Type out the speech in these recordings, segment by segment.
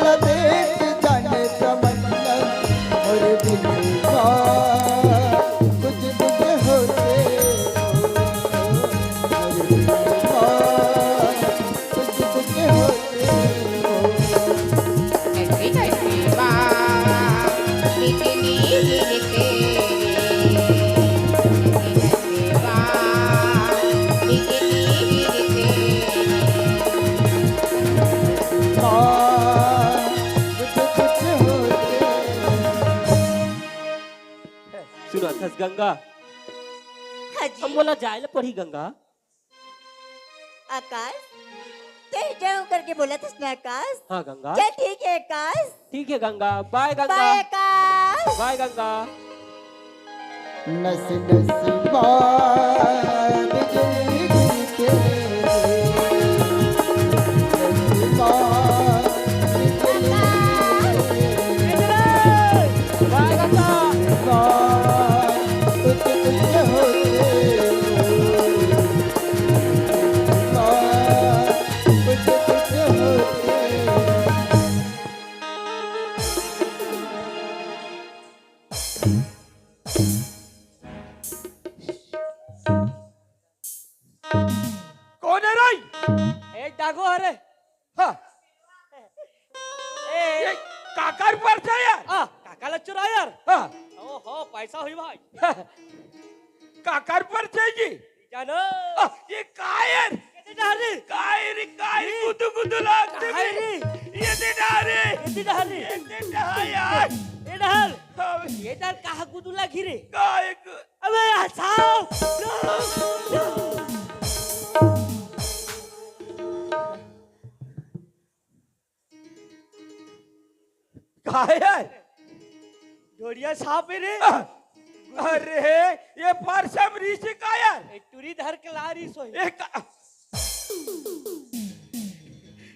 लपेट जाने समंदर और बिना कुछ कुछ होते कुछ कुछ होते ऐसी कैसी बात कितनी गिरते ऐसी बात कितनी गिरते सुना थस गंगा हाँ हम जी बोला जाए पढ़ी गंगा आकाश कहीं जाऊं करके बोला था उसने आकाश। हाँ गंगा क्या ठीक है आकाश। ठीक है गंगा बाय गंगा बाय आकाश। बाय गंगा नस नस बार बिजली गिरते नस बार बिजली बाय गंगा बार कुछ कुछ होते बार कुछ कुछ होते कौन है राई? एक डागो अरे हाँ, ए ये काकर पर था यार। काका लच्चर आ यार हाँ, ओहो पैसा हुई भाई काकर पर थे जी। जानो ये कायर कैसे डाली कायर कायर गुदु गुदु लागते काहे रे? ये दे डारे कैसे डाली ये दे डा यार। ये डाल अब ये डाल कहा गुदुला घिरे काय अबे हसाओ कायर ढोड़िया सांप है रे अरे ये परसम ऋषि कायर एक टूरी धर के लारी सोई एक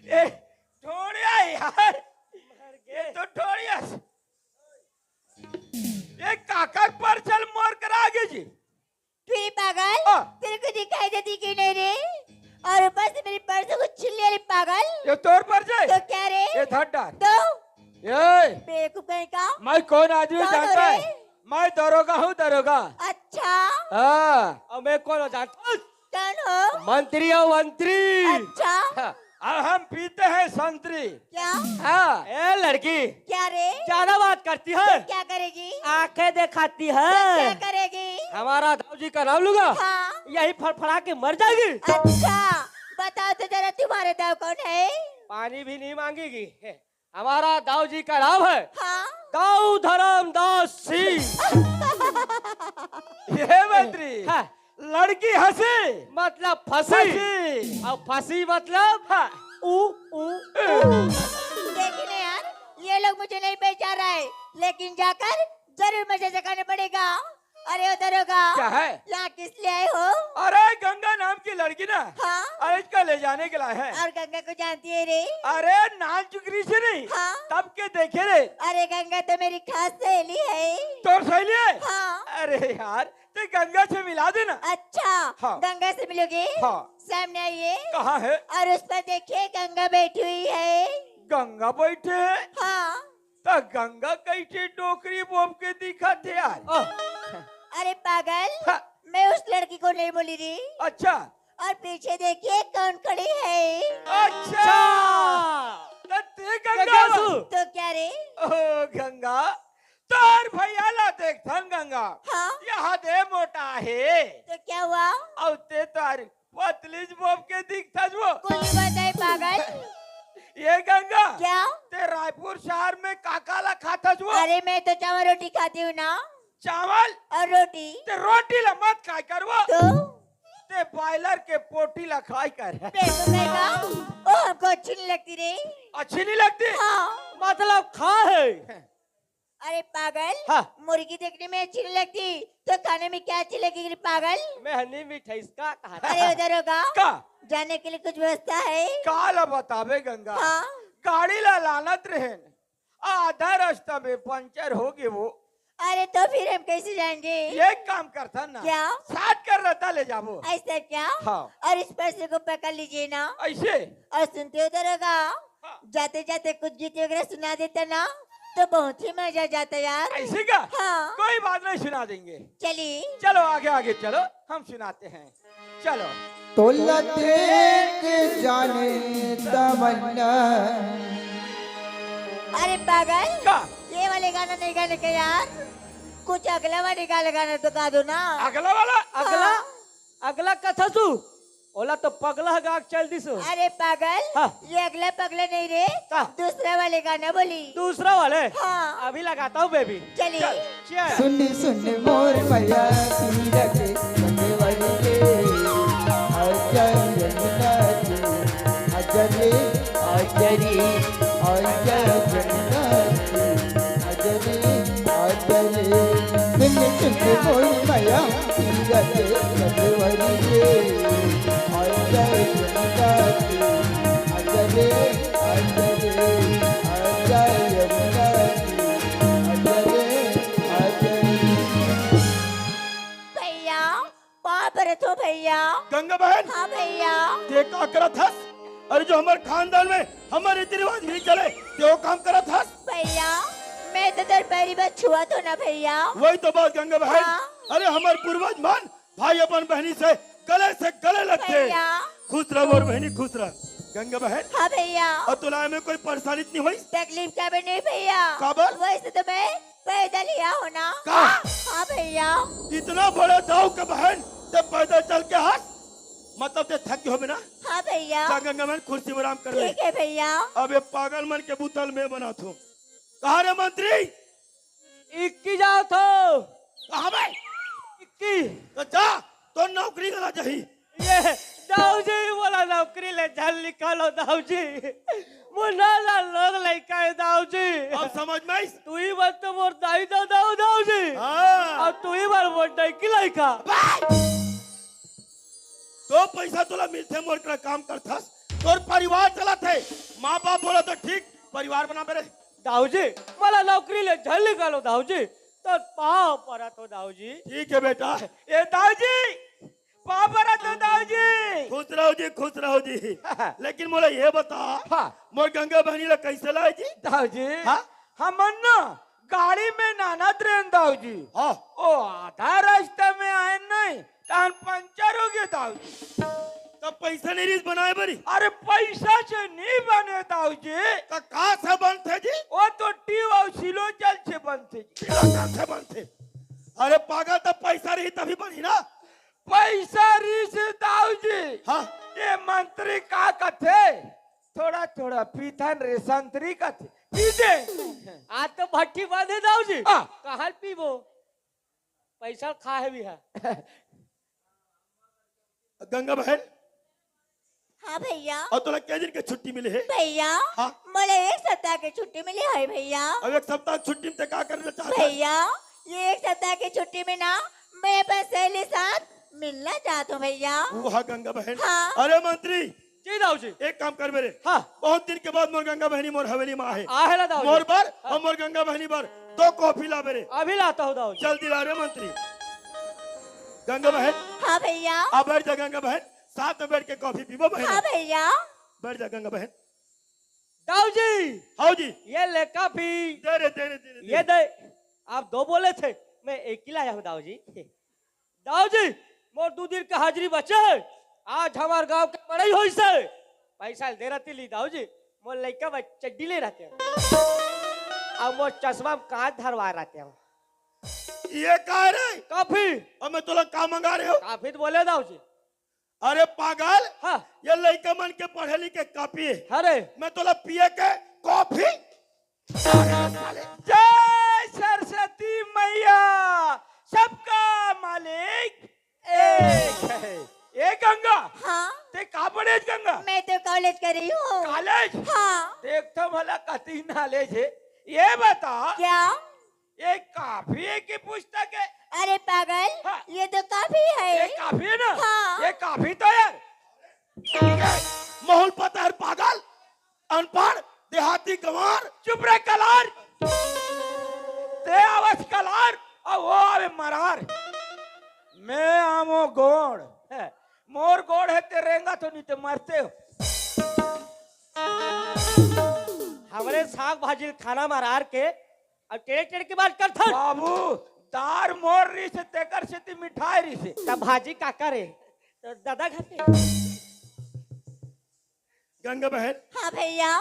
ए ठोड़िया यार ये तो ठोड़िया ये काकर पर चल मोर कर आगे जी। तू ये पागल हाँ। तेरे को दिखाई देती क्यों नहीं रे। और ऊपर से मेरी पर्स को छीन लिया रे पागल। ये तोर पर जाए तो क्या रे ये धड्डार तो ये बेवकूफ कहीं का। मैं कौन आदमी कौन जानता हो है? रे? मैं दरोगा हूँ दरोगा। अच्छा हाँ अब मैं कौन हो जानता कौन हो। मंत्री हो मंत्री अच्छा हाँ, अब हम पीते हैं संतरी। क्या हाँ ए लड़की क्या रे ज्यादा बात करती है क्या करेगी आंखें दिखाती क्या है करेगी। हमारा दाऊजी का नाम लूंगा हाँ यही फड़फड़ा के मर जाएगी अच्छा बताओ तो जरा तुम्हारे दाव कौन है। पानी भी नहीं मांगेगी हमारा दाऊजी का नाम है हाँ दाऊ धर्म दास सिंह ये मंत्री हाँ, लड़की हंसी मतलब फंसी फंसी और फंसी मतलब हाँ, ऊ लेकिन यार ये लोग मुझे नहीं पहचान रहा है लेकिन जाकर जरूर मुझे सिखाना पड़ेगा। अरे उधर होगा क्या है? यहाँ किस लिए आए हो। अरे गंगा नाम की लड़की ना हाँ अरे इसका ले जाने के लिए है। और गंगा को जानती है रे। अरे नाम चुकरी से नहीं हाँ तब के देखे रे अरे गंगा तो मेरी खास सहेली है। तो सही है। हाँ अरे यार तो गंगा से मिला देना। अच्छा हाँ। गंगा से मिलोगे। हाँ। सामने आइए कहाँ है? और उस पर देखिए गंगा बैठी हुई है। गंगा बैठे है हाँ तो गंगा कैसे टोकरी बोब के दिखा थे यार। अरे पागल हाँ। मैं उस लड़की को नहीं बोली री। अच्छा और पीछे देखिए कौन खड़ी है। अच्छा तो ते गंगा गंगा सु। तो क्या रे। ओ गंगा तार भैया ला देख थन गंगा हाँ यहाँ दे मोटा है तो क्या हुआ। और ते तार पतलीज बोब के दिखता जो कोई बात नहीं पागल। ये गंगा क्या ते रायपुर शहर में काकाला खाता जो अरे मैं तो चावल रोटी खाती हूँ ना। चावल और रोटी ते रोटी ला मत खाई करवा तो ते बॉयलर के पोटी ला खाई कर। बेवकूफ कहेगा। ओ हमको अच्छी नहीं लगती रे। अच्छी नहीं लगती। हाँ मतलब खा है अरे पागल हाँ। मुर्गी देखने में अच्छी नहीं लगती तो खाने में क्या अच्छी लगेगी रे पागल। मेहनी मिठाई इसका कहा अरे उधर होगा का जाने के लिए कुछ व्यवस्था है। काला बतावे गंगा हाँ गाड़ी ला लानत रहन आधा रास्ता में पंचर हो गए वो। अरे तो फिर हम कैसे जाएंगे। ये काम करता ना क्या साथ कर रहता ले जाबो ऐसा क्या। हाँ। और इस पैसे को पकड़ लीजिए ना। ऐसे और सुनते हो दरोगा हाँ। जाते जाते कुछ गीत वगैरह सुना देता ना तो बहुत ही मजा जाता यार। ऐसे का हाँ कोई बात नहीं, सुना देंगे। चलिए। चलो आगे आगे चलो, हम सुनाते हैं। चलो। तोला देख जाने तमन्ना। अरे पागल, का ये वाले गाना नहीं गाने के यार, कुछ अगला वाले गाना गाना तो गा दो ना। अगला वाला? अगला अगला कथा सु ओला तो पगला गाक चल दिसो। अरे पागल, हाँ। ये अगला पगला नहीं रे, का? दूसरा वाले गाना बोली। दूसरा वाले? हाँ। अभी लगाता हूँ बेबी। चलिए। चल। सुन सुन मोर मैया पीरा के बंदेवाली के अजय जन्नत अजय अजय अजय जन्नत अजय अजय। सुन सुन मोर मैया पीरा के बंदेवाली के अजय जन्नत अजय अजय अजय भैया वहाँ पर तो भैया। गंगा बहन, हाँ भैया। ते का करत हस? अरे जो हमारे खानदान में हमारे रीति रिवाज नहीं चले, ते वो काम करत हस? भैया मैं तो तेरे पहली बार छुआ तो ना भैया। वही तो बात गंगा बहन। हाँ। अरे हमारे पूर्वज मान भाई अपन बहनी से गले लगते। भैया। खुश रह और बहनी खुश रह। गंगा बहन, हाँ भैया। और तुलाए में कोई परेशानी नहीं हुई? तकलीफ क्या भी नहीं भैया। काबर? वैसे तो मैं पैदल ही हो ना। का? हाँ भैया। इतना बड़ा दाव का बहन जब पैदल चल के हंस, मतलब ते थक हो बिना। हाँ भैया। गंगा बहन कुर्सी में आराम कर ले। ठीक है भैया। अब ये पागल मन के बुतल में बना थू। कहा रे मंत्री? इक्की जाओ तो। कहा भाई? इक्की। तो जा, तो नौकरी करना चाहिए। ये दाऊ जी बोला नौकरी ले जल निकालो दाऊ जी। मुन्ना ला लोग लड़का है दाऊ जी। अब समझ में आई? तू ही बस तो मोर दाई दाऊ दाऊ जी। हाँ। अब तू ही बार मोर दाई की लड़का। तो पैसा तुला मिलते मोर का काम करथस, तोर परिवार चला थे। माँ बाप बोला तो ठीक, परिवार बना मेरे। दाऊ जी मला नौकरी ले जल निकालो दाऊ जी। तो पाव पड़ा तो दाऊ जी। ठीक है बेटा। ए दाऊ जी पाव पड़ा तो दाऊ जी। खुश रहो जी। लेकिन मोला ये बता, हाँ। मोर गंगा बहनी ला कैसे लाए जी? दाऊ जी हाँ? हम ना गाड़ी में नाना ट्रेन दाऊ जी। हाँ। ओ आधा रास्ते में आए नहीं तान पंचर हो गया दाऊ जी। तब पैसा नहीं रीस बनाए बरी? अरे पैसा से नहीं बने दाऊ जी। का कहाँ से बनते जी? वो तो टीव और सिलो जल से बनते जी। कहाँ से बनते? अरे पागल, तब पैसा रही तभी बनी ना। पैसा रीस दाऊ जी। हाँ। ये मंत्री का कथे थोड़ा थोड़ा पीथन रे संतरी कथे पीते। आज तो भट्टी बांधे दाऊ जी। कहाँ पीबो पैसा खा है भी है। गंगा बहन, हाँ भैया। और तुला क्या दिन की छुट्टी मिली है? भैया हाँ? मुझे एक सप्ताह की छुट्टी मिली है भैया। अब एक सप्ताह की छुट्टी में क्या करना चाहता है? भैया ये एक सप्ताह की छुट्टी में ना मैं अपने सहेली साथ मिलना चाहता हूँ भैया। वहाँ गंगा बहन। हाँ। अरे मंत्री, जी दाऊ जी। एक काम कर मेरे। हाँ। बहुत दिन के बाद मोर गंगा बहनी मोर हवेली में आहे। आहेला दाऊ मोर जी। पर और मोर गंगा बहनी पर 2 कॉफी ला मेरे। अभी लाता हूँ दाऊ जी। जल्दी ला रे मंत्री। गंगा बहन, हाँ भैया। अब बैठ जा गंगा बहन, साथ में बैठ के कॉफी पीबो हाँ बहन। भैया। बैठ जा गंगा बहन। दाऊ जी हाँ जी। ये ले काफी। दे रे दे रे दे रे। ये दे। आप 2 बोले थे, मैं 1 ही लाया हूँ दाऊ जी। दाऊ जी मोर 2 दिन का हाजिरी बचे है। आज हमारे गांव के बड़ाई होई से पैसा दे रहती ली दाऊ जी। मोर लड़का बा चड्डी ले रहते हैं अब मोर चश्मा में कांच धरवा रहते हैं। ये कह रे? काफी। और मैं तुला का मंगा रहे हो? काफी तो बोले दाऊ जी। अरे पागल, हाँ। ये लड़का मन के पढ़े लिखे कापी है। अरे मैं तुला पिए के कॉफी। जय सरस्वती मैया, सबका मालिक एक है। ए गंगा, हाँ ते कहाँ पढ़े गंगा? मैं तो कॉलेज कर रही हूँ। कॉलेज? हाँ। देख तो भला कती नॉलेज है। ये बता क्या? ये काफी है की पुस्तक है? अरे पागल, हाँ। ये तो काफी ये है। काफी है ना? हाँ। ये काफी तो यार माहौल पता है पागल, अनपढ़ देहाती गंवार। चुप रहे कलार। ते आवाज कलार और वो आवे मरार। मैं आमो गोड़ है, मोर गोड़ है ते रेंगा तो नहीं ते मरते हो। शाक भाजी खाना मार के अब टेढ़े टेढ़े के बात कर था बाबू दार मोर रही से तेकर से ती मिठाई रही से तब भाजी का करे तो दादा खाते गंगा बहन हाँ भैया,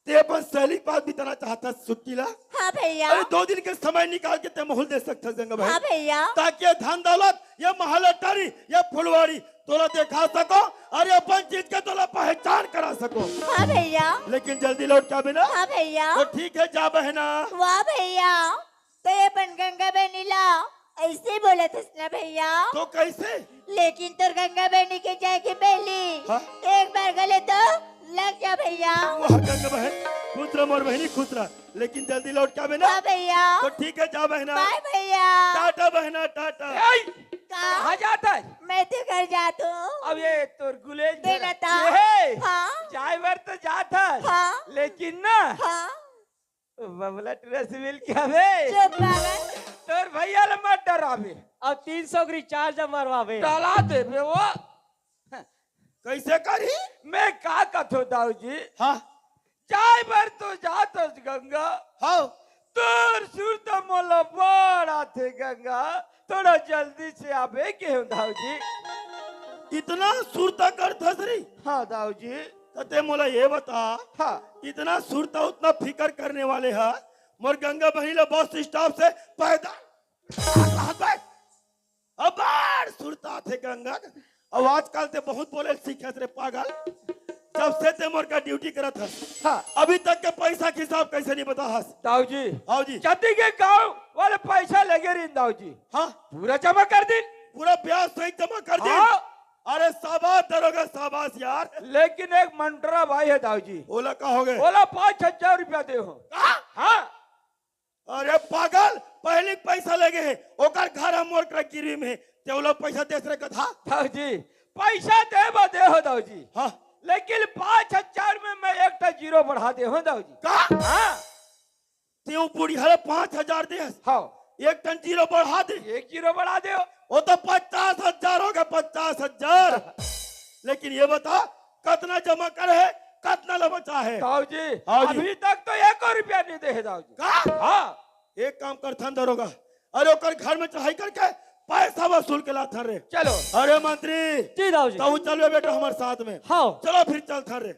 ते अपन सहेली के पास बिताना चाहता छुट्टी ला। हाँ भैया, अरे 2 दिन के समय निकाल के ते महल दे सकता गंगा बहन। हाँ भैया, ताकि ये धन दौलत ये महल अटारी ये फुलवाड़ी तोला दिखा सको और अपन चीज के तोला पहचान करा सको। हाँ भैया, लेकिन जल्दी लौट के बिना हाँ भैया, तो ठीक है जा बहना। वाह भैया, तो ये पन गंगा बहनीला ऐसे बोला था ना भैया। तो कैसे लेकिन तो गंगा बहनी के जाके पहली हाँ? एक बार गले तो लग जा भैया। वाह गंगा बहन खुश रह मोर बहनी खुश रह, लेकिन जल्दी लौट के बिना हाँ भैया, तो ठीक है जा बहना। बाय भैया। टाटा बहना टाटा। ए, कहा कहाँ जाता है मैं तो घर जाता हूँ। अब ये तोर गुलेज देना था। ये, हाँ जाए बार तो जाता है हाँ लेकिन ना हाँ, बबला ट्रेस मिल क्या बे चुप पागल। तोर भैया ले मत डरावे अब 300 की रिचार्ज मरवावे डाला दे बे वो कैसे करी मैं का कथो दाऊ जी हाँ जाए बार तो जाता गंगा हाँ तोर सुरत मोला बड़ा थे गंगा थोड़ा जल्दी से आवे के हो दाऊ जी। इतना सुरता कर थसरी। हाँ दाऊ जी ते मोला ये बता हाँ इतना सुरता उतना फिकर करने वाले है मोर गंगा बहनी ला बस स्टॉप से पैदा अब बार सुरता थे गंगा। अब आजकल ते बहुत बोले सीखे रे पागल। जब से ते मोर का ड्यूटी करत है हाँ अभी तक के पैसा के हिसाब कैसे नहीं बता हस। दाऊ जी हाँ जी जति के गाँव वाले पैसा लगे रही दाऊ जी हाँ पूरा जमा कर दी। पूरा ब्याज सहित जमा कर दे। हाँ अरे शाबाश दरोगा शाबाश यार। लेकिन एक मंटरा भाई है दाऊ जी बोला का हो गए बोला 5,000 रुपया दे हो। हाँ अरे पागल पहले पैसा लगे है ओकर घर हम मोर का गिरी में ते वो लोग पैसा दे रहे था। दाऊ जी पैसा दे हो दाऊ जी हाँ लेकिन 5,000 में मैं एक जीरो बढ़ा दे हो दाऊ जी। का हाँ ते बुढ़िया 5,000 दे हाँ एक टन जीरो बढ़ा दे एक जीरो बढ़ा दे हो। वो तो 50,000 हो गया 50,000। लेकिन ये बता कितना जमा कर है कितना ला बचा है। दाऊ जी हाँ जी। अभी तक तो 1 रुपया नहीं दे है दाऊ जी। का हाँ एक काम कर थन दरोगा अरे ओकर घर में चढ़ाई करके पैसा वसूल के ला थन रे। चलो अरे मंत्री जी दाऊ जी। तो चलो बेटा हमारे साथ में हाँ चलो फिर चल थन रे।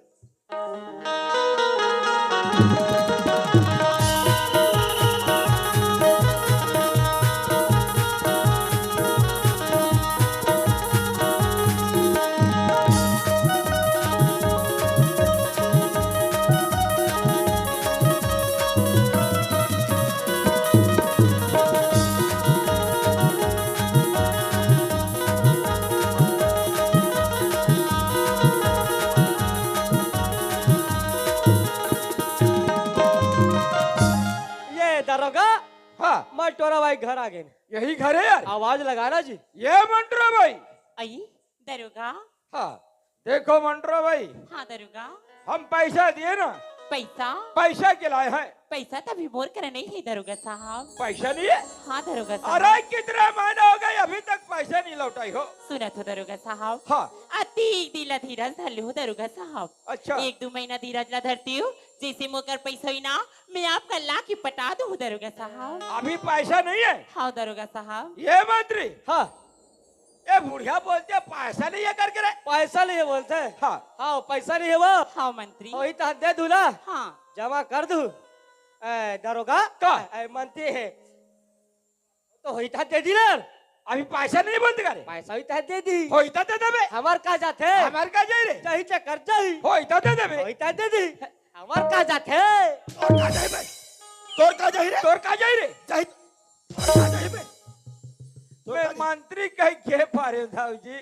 ये दरोगा हाँ मटोरा भाई घर आ गए। यही घर है यार। आवाज लगाना जी। ये मंटरा भाई। आई दरोगा। हाँ देखो मंटरा भाई हाँ दरोगा। हम पैसा दिए ना पैसा पैसा के लाए हैं। पैसा तभी मोर कर नहीं है दरोगा साहब। पैसा नहीं है। हाँ दरोगा साहब। अरे कितने महीने हो गए अभी तक पैसा नहीं लौटाई हो। सुना तो दरोगा साहब। हाँ अति दिला धीरज धर हो दरोगा साहब। अच्छा 1-2 महीना धीरज ला धरती हूँ जैसे मोकर पैसा ही ना मैं आपका ला के पटा दूँ दरोगा साहब। अभी पैसा नहीं है। हाँ दरोगा साहब। ये मंत्री हाँ ये बुढ़िया बोलते हैं पैसा नहीं है करके रे। पैसा नहीं है बोलते हैं। हाँ हाँ पैसा नहीं है वो हाँ मंत्री। वही तो दे दूला हाँ जमा कर दू। दरोगा का? मंत्री है तो वही तो दे दी ना। अभी पैसा नहीं बंद करे। पैसा ही तो दे दी। होई तो दे देबे। हमार का जाते हमार का जाई रे। चाही चे कर जाही होई तो दे देबे। वही तो दे दी। हमार का जाते तोर का जाई बे तोर का जाई रे तोर का जाई रे। जाई तोर का जाई बे मैं मंत्री कह के पारे दाऊ जी।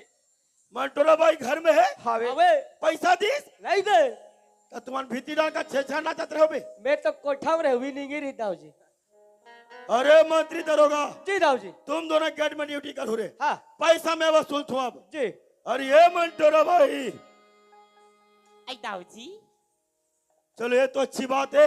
मंटोला भाई घर में है हवे अबे पैसा दीस नहीं दे। तो तुम्हारे भीती डाल का छेछा ना चाहते हो बे। मैं तो कोठा में रही नहीं गिरी दाऊ जी। अरे मंत्री दरोगा जी दाऊ जी। तुम दोनों गेट में ड्यूटी करो रे। हाँ पैसा मैं वसूल थू अब। जी। अरे ये मंटोला भाई आई दाऊ जी। चलो ये तो अच्छी बात है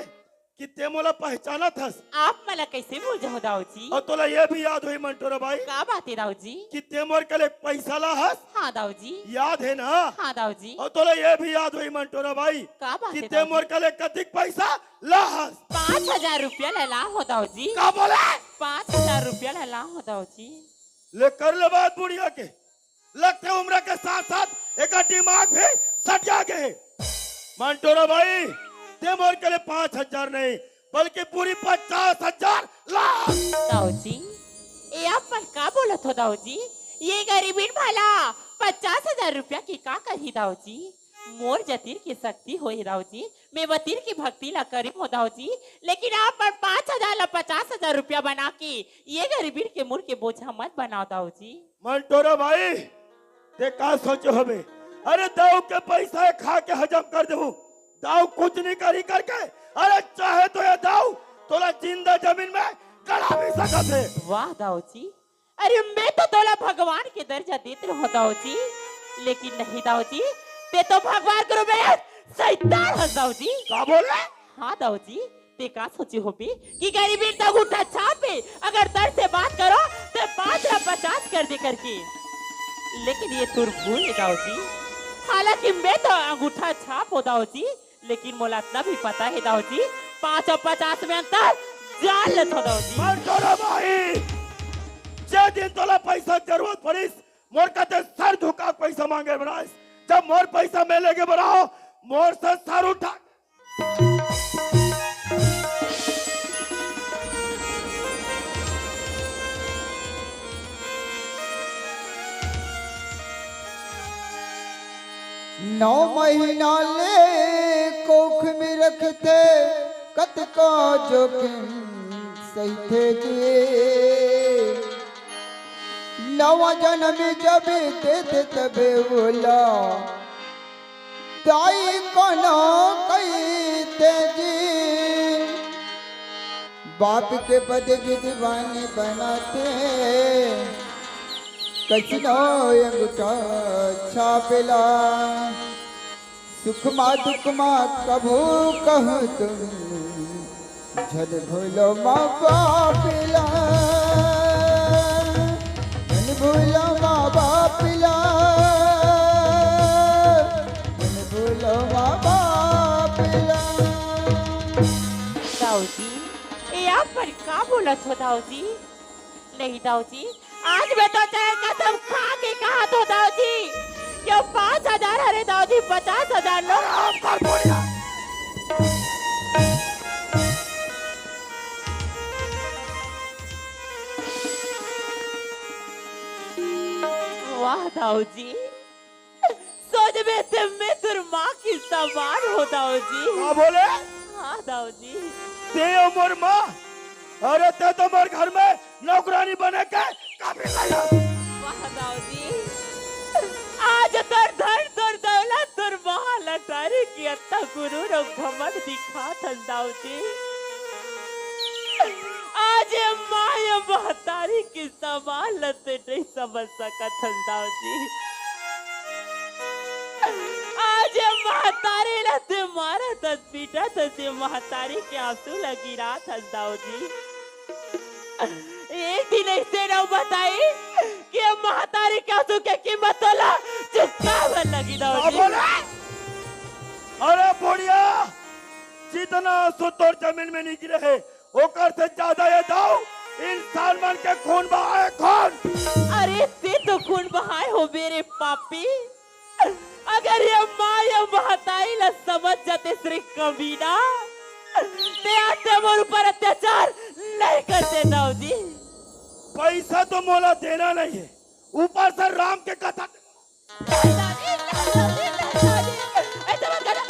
कि ते मोला पहचाना थस। आप मला कैसे भूल जाओ दाऊजी? और तोला ये भी याद हुई मंटोरा भाई का बात है दाऊजी? कि ते मोर कले पैसा ला हस, हाँ दाऊजी। याद है ना? हाँ दाऊजी। और तोला ये भी याद हुई मंटोरा भाई का बात कि है ते मोर दाऊजी? कले कतिक पैसा ला हस। 5,000 रुपया लला हो दाऊजी। का बोले? 5,000 रुपया लला हो दाऊजी। ले कर ले बात बुढ़िया के, लगते उम्र के साथ साथ एक दिमाग भी सट जागे है। मंटोरा भाई ते मोर कले 5,000 नहीं बल्कि पूरी 50,000 ला। दाऊजी ये आप पर का बोलत हो दाऊजी? ये गरीबीन भला 50,000 रुपया की का करी दाऊजी? मोर जतीर की शक्ति हो दाऊजी, मैं वतीर की भक्ति ला करी हो दाऊजी, लेकिन आप पर 5,000 ला 50,000 रुपया बना के ये गरीबीन के मुर के बोझा मत बनाओ दाऊजी। मंटोरा भाई ते का सोचो हमें? अरे दाऊ के पैसा खा के हजम कर दे, दाऊ कुछ नहीं करी करके। अरे चाहे तो ये दाऊ तोला जिंदा जमीन में गड़ा भी सकत है। वाह दाऊजी, अरे मैं तो तोला भगवान के दर्जा देते रहो दाऊजी, लेकिन नहीं दाऊजी, ते तो भगवान के रूप में शैतान है दाऊजी। का बोले? हाँ दाऊजी, ते का सोचे हो बे कि गरीबी तक उठा छापे, अगर दर से बात करो तो 5 या 50 कर दे करके, लेकिन ये तुर भूल है दाऊजी। हालांकि मैं तो अंगूठा छाप हो दाऊजी, लेकिन मोला इतना भी पता है दाऊजी 5 और 50 में अंतर जान ले तो दाऊजी। मंटोरा भाई जे दिन तोला पैसा जरूरत पड़ीस मोर कते सर झुका पैसा मांगे बनाइस, जब मोर पैसा मैं लेके बनाओ मोर से सर उठा। नौ महीना ले कोख में रखते कत का जोखिम सही थे जी। नवा जन्म जब देते तबे बोला दाई को ना कहते जी। बाप के पद की दीवानी बनाते कचनो अंगूठा छापेला। सुखमा दुखमा कभू कहो तुम झल भूलो माँ बापिला, झल भूलो माँ बापिला, झल भूलो माँ बापिला। दाऊजी ये आप पर का बोलत हो दाऊजी? नहीं दाऊजी, आज मैं तो चाहे कसम खा के कहा तो दाऊजी क्यों 5,000 अरे दाऊजी 50,000 लो। वाह दाऊजी, सोच में थे मैं तुर माँ की समान हो दाऊजी। का बोले? हाँ दाऊजी। ते मोर माँ, अरे ते तो मोर घर में नौकरानी बने के काबिल नहीं है। वाह दाऊजी, आज तर धन तुर दौलत तुर महल अटारी की अत्ता गुरु रो घमंड दिखा था दाऊजी। आज ये माया महतारी की समालत नहीं समझ सका था दाऊजी। आज ये महतारी लते मारा था पीटा था से महतारी के आंसू लगी रहा था दाऊजी। एक दिन ऐसे ना बताई कि महतारी के आंसू के कीमत तोला चुकावन लगी दाऊजी। अरे बुढ़िया जितना आंसू तोर जमीन में नहीं गिरे है ओकर से ज्यादा ये दाऊ इंसान मन के खून बहाए खून। अरे ते तो खून बहाए हो मेरे पापी, अगर ये माँ या महतारी ला समझ जाते श्री कमीना ते आते मोर ऊपर अत्याचार नहीं करते दाऊजी। पैसा तो मोला देना नहीं है, ऊपर से राम के कथा। नहीं दादी, ऐसा मत करना।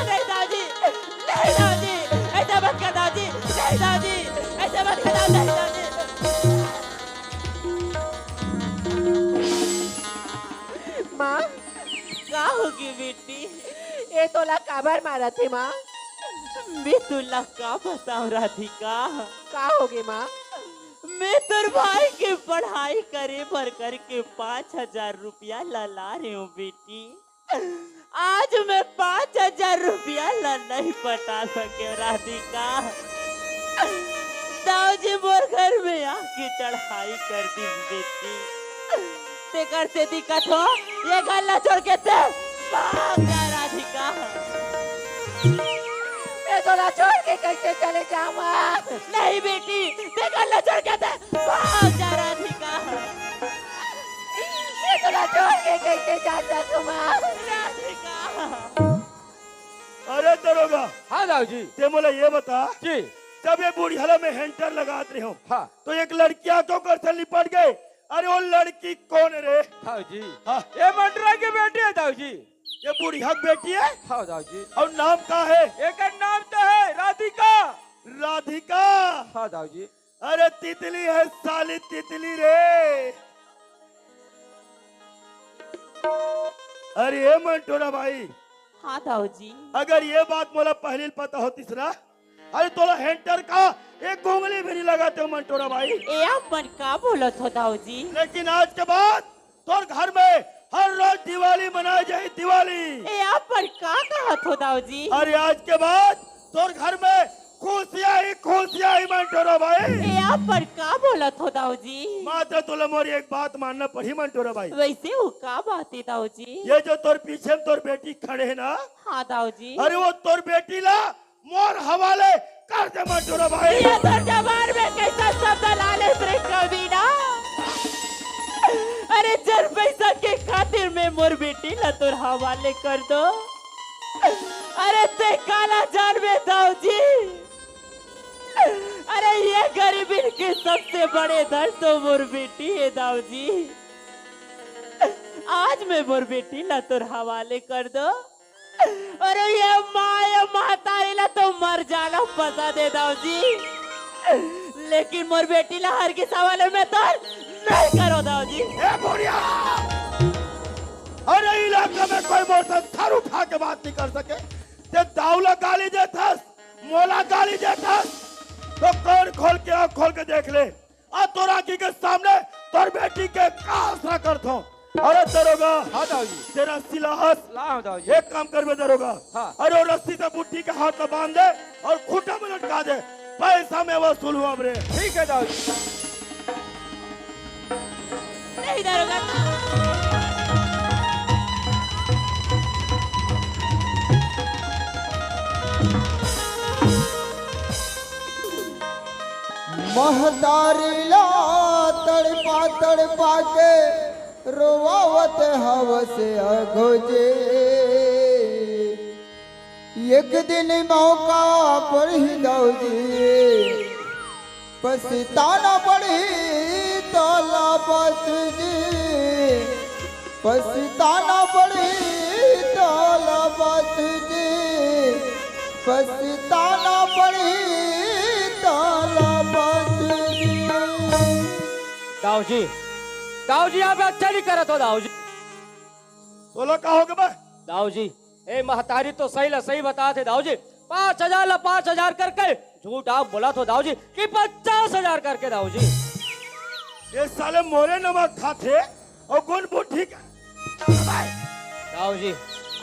नहीं दादी, नहीं दादी, ऐसा मत कर दादी, नहीं दादी, ऐसा मत कर नहीं दादी। माँ क्या होगी बेटी? ये तोला काबर मारा थे माँ? मैं तुला का बताऊं राधिका? का होगे माँ? मैं तुर भाई की पढ़ाई करे भर करके 5,000 रुपया लला रही हूँ बेटी। आज मैं 5,000 रुपया नहीं पटा सके राधिका। दाऊजी मोर घर में आके चढ़ाई कर दी बेटी। ते करते दिक्कत हो ये गल्ला छोड़ के ते भाग जा राधिका। मैं तोला छोड़ के कैसे चले जाऊंगा? नहीं बेटी ते गल्ला छोड़ के ते भाग जा राधिका। मैं तोला छोड़ के कैसे जा सकूंगा? राधिका अरे दरोगा, हाँ दाऊजी ते मोला ये बता, जी। जब ये बुढ़ियाला में हेंटर लगात रहे हो, हाँ तो एक लड़कियां तो घर से लिपट गए। अरे वो लड़की कौन रे? दाऊजी हाँ, ये मंडरा की बेटी है दाऊजी। ये बुढ़िया की बेटी है। हाँ दाऊजी। और नाम का है? एक नाम तो है राधिका। राधिका। हाँ दाऊजी। अरे तितली है साली, तितली रे। अरे ये मंटोरा भाई, हाँ दाऊजी। अगर ये बात मोला पहले पता होती ना, अरे तोला हेंटर का एक गोंगली भी नहीं लगाते हो मंटोरा भाई। ए आप मन का बोलत हो दाऊजी? लेकिन आज के बाद तोर घर में हर रोज दिवाली मनाई जाए, दिवाली। ए आप मन का कहत हो दाऊजी? अरे आज के बाद तोर घर में खुशियाँ ही मंटोरा भाई। ए आप मन का बोलत हो दाऊजी? माता तोला मोरी एक बात मानना पड़ी मंटोरा भाई। वैसे वो का बात है दाऊजी? ये जो तोर पीछे में तोर बेटी खड़े है ना, हाँ दाऊजी। अरे वो तोर बेटी ला मोर हवाले कर दे मंटोरा भाई। ये तो जबान में कैसा शब्द लाले रे कबीरा। अरे जर पैसा के खातिर में मोर बेटी ला तोर हवाले कर दो। अरे ते काला जान में दाऊजी। अरे ये गरीबी के सबसे बड़े दर्द तो मोर बेटी है दाऊजी। आज मैं मोर बेटी ला तोर हवाले कर दो। अरे ये माया महतारी ला तो मर जाला पता दे दाऊजी। लेकिन मोर बेटी ला हर किस हवाले में तो नहीं करो दाऊजी। ए बुढ़िया, अरे इलाका में कोई मोर से सर उठा के बात नहीं कर सके। ते दाऊला गाली देथस, मोला गाली देथस, तो कौन खोल के आँख खोल के देख ले। आ तोरा की के सामने तोर बेटी के का असरा करत हो। अरे दरोगा, हाँ दाऊजी। तेरा सिलाहस लाओ दाऊजी। एक काम कर बे दरोगा। हाँ। अरे वो रस्सी से बुट्टी के हाथ में बांध दे और खूंटा में लटका दे। पैसा में वसूल हुआ हमरे। ठीक है दाऊजी। नहीं दारोगा। महतारी ला तड़पा तड़पा के रोवावत हवस अगोजे। एक दिन मौका पर ही दाऊजी पछताना पड़ी तोला बच जी। पछताना पड़ी तोला बच जी। पछताना पड़ी तोला बच जी। दाऊजी, दाऊजी आप अच्छा नहीं करत हो दाऊजी। बोलो का होगा बे? दाऊजी ए महतारी तो सही ला सही बता थे दाऊजी। 5,000 ला 5,000 करके झूठ आप बोला तो दाऊजी कि 50,000 करके दाऊजी। ये साले मोरे नमक खाते और गुण बुद्धि का। दाऊजी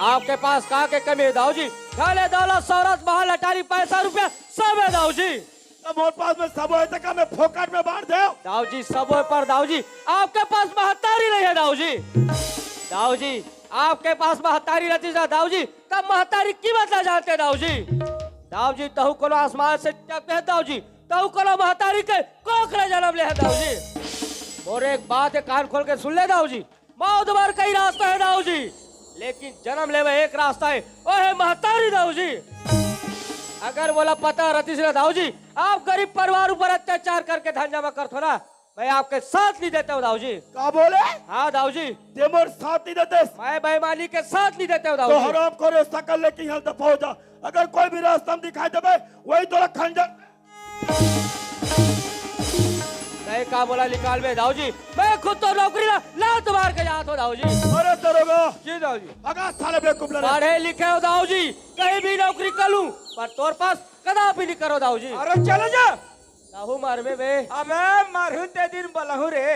आपके पास कहाँ के कमी है दाऊजी? खाले दौलत शौहरत महल अटारी पैसा रुपया सब है दाऊजी। अब मोर पास में सब है तक मैं फोकट में बांट दे। दाऊजी सब पर दाऊजी आपके पास महतारी नहीं है दाऊजी। दाऊजी आपके पास महतारी रहती है दाऊजी, तब महतारी की मतलब जानते दाऊजी। दाऊजी तहु कोनो आसमान से टपके है दाऊजी, तहु कोनो महतारी के कोखरे जन्म ले है दाऊजी। और एक बात है कान खोल के सुन ले दाऊजी, मौत भर कई रास्ता है दाऊजी, लेकिन जन्म लेवे एक रास्ता है, वो है महतारी दाऊजी। अगर बोला पता रहती से दाऊजी आप गरीब परिवार ऊपर अत्याचार करके धन जमा करते हो ना, मैं आपके साथ नहीं देता हूँ दाऊजी। का बोले? हाँ दाऊजी, ते मोर साथ नहीं देते। मैं बेईमानी के साथ नहीं देता हूँ तो दाऊजी। हराम करे सकल लेके यहाँ दफा हो जा। अगर कोई भी रास्ता में दिखाई देवे वही तोरा खंजर। नहीं का बोला निकाल में दाऊजी, मैं खुद तो नौकरी लात मार के जाता हूँ दाऊजी। अरे दरोगा, जी दाऊजी। अगा साले बेवकूफ लड़े। पढ़े लिखे हो दाऊजी, कहीं भी नौकरी कर लूं, पर तोर पास कदापि नहीं करो दाऊजी। अरे चलो जा। दाहू मार में बे। अबे मारू ते दिन बलहू रे।